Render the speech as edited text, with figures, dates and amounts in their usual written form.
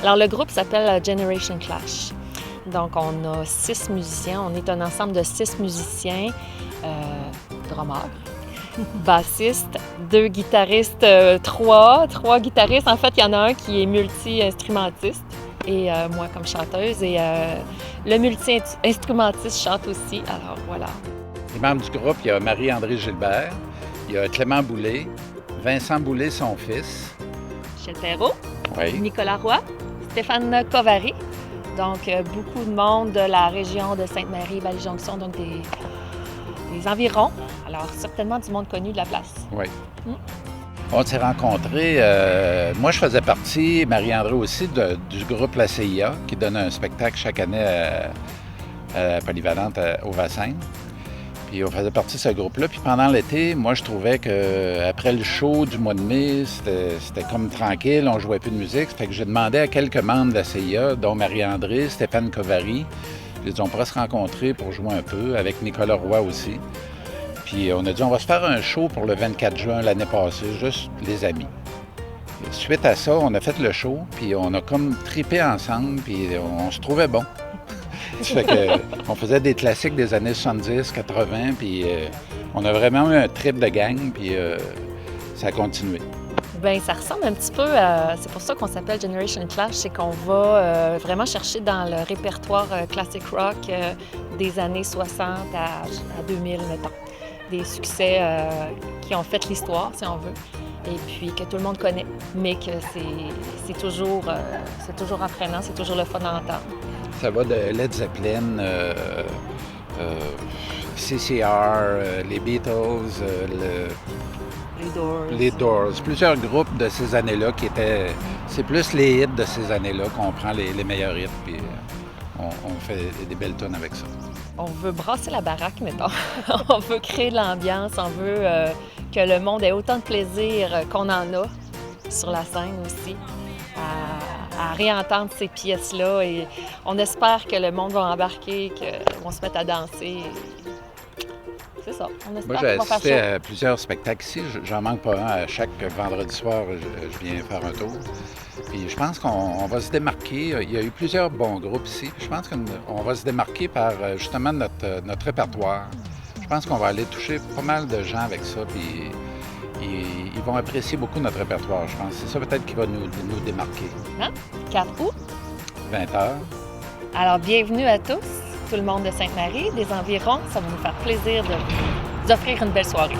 Alors, le groupe s'appelle Generation Clash. Donc, on a 6 musiciens. On est un ensemble de 6 musiciens, drummers, bassistes, 2 guitaristes, 3 guitaristes. En fait, il y en a un qui est multi-instrumentiste et moi comme chanteuse. Et le multi-instrumentiste chante aussi. Alors, voilà. Les membres du groupe, il y a Marie-André Gilbert, il y a Clément Boulay, Vincent Boulay, son fils. Michel Perrault, Oui. Nicolas Roy, Stéphane Covary. Donc, beaucoup de monde de la région de Sainte-Marie, Vallée-Jonction, donc des environs. Alors, certainement du monde connu de la place. Oui. On s'est rencontrés, moi je faisais partie, Marie-André aussi, du groupe La CIA, qui donne un spectacle chaque année à Polyvalente au Vassin. Puis on faisait partie de ce groupe-là. Puis pendant l'été, moi je trouvais qu'après le show du mois de mai, c'était comme tranquille, on jouait plus de musique. Ça fait que j'ai demandé à quelques membres de la CIA, dont Marie-André, Stéphane Covary, j'ai dit on pourrait se rencontrer pour jouer un peu, avec Nicolas Roy aussi. Puis on a dit on va se faire un show pour le 24 juin l'année passée, juste les amis. Et suite à ça, on a fait le show, puis on a comme tripé ensemble, puis on se trouvait bon. Ça fait que, on faisait des classiques des années 70, 80, puis on a vraiment eu un trip de gang, puis ça a continué. Bien, ça ressemble un petit peu à... C'est pour ça qu'on s'appelle Generation Clash, c'est qu'on va vraiment chercher dans le répertoire classic rock des années 60 à 2000, mettons. Des succès qui ont fait l'histoire, si on veut, et puis que tout le monde connaît, mais que c'est toujours entraînant, c'est toujours le fun d'entendre. Ça va de Led Zeppelin, CCR, les Beatles, les Doors. Plusieurs groupes de ces années-là qui étaient... C'est plus les hits de ces années-là qu'on prend les meilleurs hits, puis on fait des belles tonnes avec ça. On veut brasser la baraque, mettons. On veut créer de l'ambiance, on veut que le monde ait autant de plaisir qu'on en a sur la scène aussi, à réentendre ces pièces-là. Et on espère que le monde va embarquer, qu'ils vont se mettre à danser. C'est ça. On espère Moi, j'ai qu'on va assisté faire chaud. à plusieurs spectacles ici. J'en manque pas un. À chaque vendredi soir, je viens faire un tour. Puis je pense qu'on va se démarquer. Il y a eu plusieurs bons groupes ici. Je pense qu'on va se démarquer par justement notre répertoire. Je pense qu'on va aller toucher pas mal de gens avec ça. Puis ils vont apprécier beaucoup notre répertoire, je pense. C'est ça peut-être qui va nous démarquer. Hein? 4 août. 20 heures. Alors, bienvenue à tous, tout le monde de Sainte-Marie, des environs. Ça va nous faire plaisir de vous offrir une belle soirée.